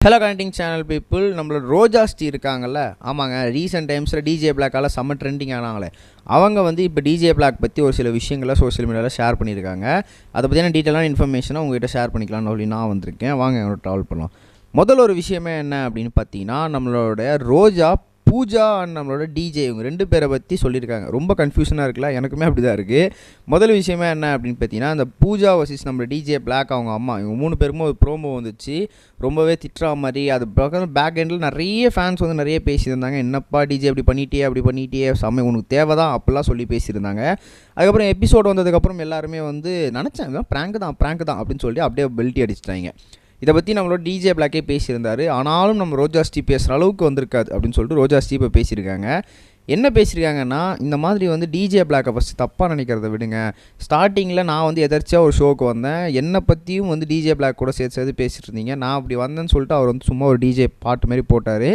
Hello connecting channel people, நம்மளோட ரோஜா ஸ்ரீ இருக்காங்கல்ல, ஆமாங்க, ரீசெண்ட் டைம்ஸில் டிஜே பிளாக்கால் செம்ம ட்ரெண்டிங் ஆனாங்களே. அவங்க வந்து இப்போ டிஜே பிளாக் பற்றி ஒரு சில விஷயங்களை சோஷியல் மீடியாவில் ஷேர் பண்ணியிருக்காங்க. அதை பற்றியான டீட்டெயிலான இன்ஃபர்மேஷனை உங்கள்கிட்ட ஷேர் பண்ணிக்கலாம்னு சொல்லி நான் வந்திருக்கேன். வாங்க எங்களோட ட்ராவல் பண்ணலாம். முதல் ஒரு விஷயமே என்ன அப்படின்னு பார்த்தீங்கன்னா, நம்மளோட ரோஜா பூஜா அண்ட் நம்மளோட டிஜே இவங்க 2 பேரை பற்றி சொல்லியிருக்காங்க. ரொம்ப கன்ஃபியூஷனாக இருக்குல்ல, எனக்குமே அப்படி தான் இருக்குது. முதல் விஷயமே என்ன அப்படின்னு பார்த்தீங்கன்னா, அந்த பூஜா வர்சஸ் நம்ம டிஜே பிளாக் அவங்க அம்மா இவங்க 3 பேருமே ஒரு ப்ரோமோ வந்துச்சு. ரொம்பவே திட்டுற மாதிரி. அது பக்கம் பேக் எண்டில் நிறைய ஃபேன்ஸ் வந்து நிறைய பேசியிருந்தாங்க. என்னப்பா டிஜே அப்படி பண்ணிட்டியே செம்ம, உனக்கு தேவை தான் அப்படிலாம் சொல்லி பேசியிருந்தாங்க. அதுக்கப்புறம் எபிசோடு வந்ததுக்கப்புறம் எல்லாருமே வந்து நினச்சாங்க ப்ராங்க் தான் அப்படின்னு சொல்லி அப்படியே பெல்ட்டி அடிச்சிட்டாங்க. இதை பற்றி நம்மளோட டிஜே பிளாக்கே பேசியிருந்தார். ஆனாலும் நம்ம ரோஜா ஸ்ரீ பேசுகிற அளவுக்கு வந்திருக்காது அப்படின்னு சொல்லிட்டு ரோஜா ஸ்ரீ இப்போ பேசியிருக்காங்க. என்ன பேசியிருக்காங்கன்னா, இந்த மாதிரி வந்து டிஜே பிளாக்கை ஃபஸ்ட்டு தப்பாக நினைக்கிறத விடுங்க. ஸ்டார்டிங்கில் நான் வந்து எதர்ச்சியாக ஒரு ஷோக்கு வந்தேன். என்னை பற்றியும் வந்து டிஜே பிளாக் கூட சேர்த்து பேசிகிட்டு இருந்தீங்க. நான் அப்படி வந்தேன்னு சொல்லிட்டு அவர் வந்து சும்மா ஒரு டிஜே பாட்டு மாதிரி போட்டார்.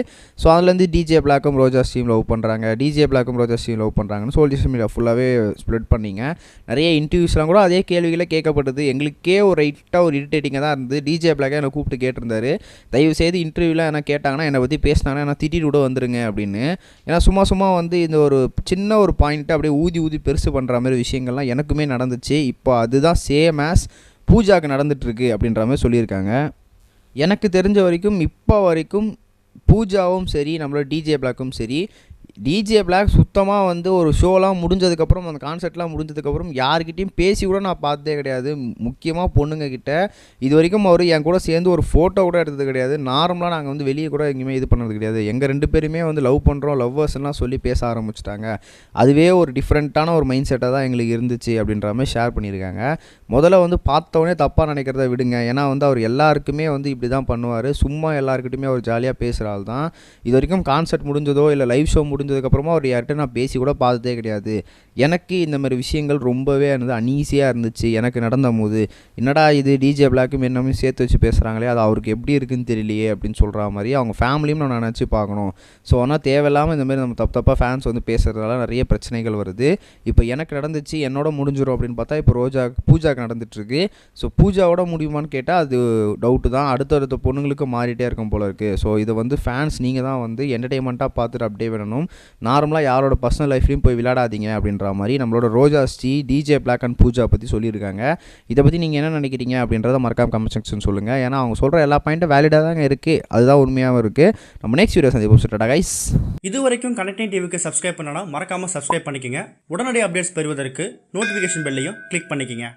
ஸோ அதுலேருந்து டிஜே பிளாக்கும் ரோஜா ஸ்ரீம் லவ் பண்ணுறாங்க, டிஜே பிளாக்கும் ரோஜா ஸ்ரீம் லவ் பண்ணுறாங்கன்னு சோஷியல் மீடியா ஃபுல்லாகவே ஸ்ப்ரெட் பண்ணிங்க. நிறைய இன்டர்வியூஸ்லாம் கூட அதே கேள்விகளை கேட்கப்பட்டது. எங்களுக்கே ஒரு ரைட்டாக ஒரு இரிட்டேட்டிங்காக தான் இருந்தது. டிஜே பிளாக்கை என்னை கூப்பிட்டு கேட்டிருந்தாரு, தயவுசெய்து இன்டர்வியூவில் என்ன கேட்டாங்கன்னா என்னை பற்றி பேசினாங்கன்னா என்ன திட்டிட்டு கூட வந்துருங்க அப்படின்னு. ஏன்னா சும்மா வந்து இந்த ஒரு சின்ன ஒரு பாயிண்ட்டை அப்படியே ஊதி பெருசு பண்ணுற மாதிரி விஷயங்கள்லாம் எனக்குமே நடந்துச்சு. இப்போ அதுதான் சேம் ஆஸ் பூஜாவுக்கு நடந்துகிட்ருக்கு அப்படின்ற மாதிரி சொல்லியிருக்காங்க. எனக்கு தெரிஞ்ச வரைக்கும் இப்போ வரைக்கும் பூஜாவும் சரி நம்மளோட டிஜே பிளாக்கும் சரி, டிஜே பிளாக் சுத்தமாக வந்து ஒரு ஷோலாம் முடிஞ்சதுக்கப்புறம், அந்த கான்சர்ட்லாம் முடிஞ்சதுக்கப்புறம் யார்கிட்டையும் பேசி கூட நான் பார்த்ததே கிடையாது. முக்கியமாக பொண்ணுங்கக்கிட்ட இது வரைக்கும் அவர் என் கூட சேர்ந்து ஒரு ஃபோட்டோ கூட எடுத்தது கிடையாது. நார்மலாக நாங்கள் வந்து வெளியே கூட எங்கேயுமே இது பண்ணது கிடையாது. எங்கள் 2 பேருமே வந்து லவ் பண்ணுறோம், லவ்வர்ஸ்லாம் சொல்லி பேச ஆரம்பிச்சிட்டாங்க. அதுவே ஒரு டிஃப்ரெண்ட்டான ஒரு மைண்ட் செட்டாக தான் எங்களுக்கு இருந்துச்சு அப்படின்ற மாதிரி ஷேர் பண்ணியிருக்காங்க. முதல்ல வந்து பார்த்தவொடனே தப்பாக நினைக்கிறத விடுங்க. ஏன்னா வந்து அவர் எல்லாருக்குமே வந்து இப்படி தான் பண்ணுவார். சும்மா எல்லாருக்கிட்டையுமே அவர் ஜாலியாக பேசுகிற ஆள் தான். இது வரைக்கும் கான்சர்ட் முடிஞ்சதோ இல்லை லைவ் ஷோ முடிஞ்சதுக்கப்புறமா அவர் யார்கிட்ட நான் பேசி கூட பார்த்ததே கிடையாது. எனக்கு இந்த மாதிரி விஷயங்கள் ரொம்பவே வந்து அன்ஈஸியாக இருந்துச்சு எனக்கு நடந்த போது. என்னடா இது டிஜே பிளாக்கும் என்னமே சேர்த்து வச்சு பேசுகிறாங்களே, அது அவருக்கு எப்படி இருக்குன்னு தெரியலையே அப்படின்னு சொல்கிற மாதிரி அவங்க ஃபேமிலியும் நான் நினச்சி பார்க்கணும். ஸோ ஆனால் தேவையில்லாமல் இந்த மாதிரி நம்ம தப்பாக ஃபேன்ஸ் வந்து பேசுகிறதால நிறைய பிரச்சனைகள் வருது. இப்போ எனக்கு நடந்துச்சு, என்னோட முடிஞ்சிடும் அப்படின்னு பார்த்தா இப்போ பூஜாக்கு நடந்துகிட்ருக்கு. ஸோ பூஜாவோட முடியுமான்னு கேட்டால் அது டவுட்டு தான். அடுத்தடுத்த பொண்ணுங்களுக்கு மாறிட்டே இருக்கும் போல இருக்குது. ஸோ இதை வந்து ஃபேன்ஸ் நீங்கள் தான் வந்து என்டர்டெயின்மெண்ட்டாக பார்த்துட்டு அப்படியே விடணும். நார்மலாக யாரோட பர்சனல் லைஃப்லையும் போய் விளையாடாதீங்க அப்படின்ற மாதிரி நம்மளோட Roja Sri DJ Black and Pooja பற்றி சொல்லியிருக்காங்க. இதை பற்றி நீங்கள் என்ன நினைக்கிறீங்க அப்படின்றத மறக்காம கமெண்ட் செக்ஷன் சொல்லுங்கள். ஏன்னா அவங்க சொல்கிற எல்லா பாயிண்ட்டும் வேலிடாக தாங்க இருக்குது, அதுதான் உண்மையாகவும் இருக்குது. நம்ம நெக்ஸ்ட் வீடியோ சந்திப்போம். டாடா கைஸ். இது வரைக்கும் கனெக்டிங் டிவிக்கு சப்ஸ்கிரைப் பண்ணனா மறக்காமல் சப்ஸ்கிரைப் பண்ணிக்கங்க. உடனடி அப்டேட்ஸ் பெறுவதற்கு நோட்டிஃபிகேஷன் பெல்லையும் கிளிக் பண்ணிக்கங்க.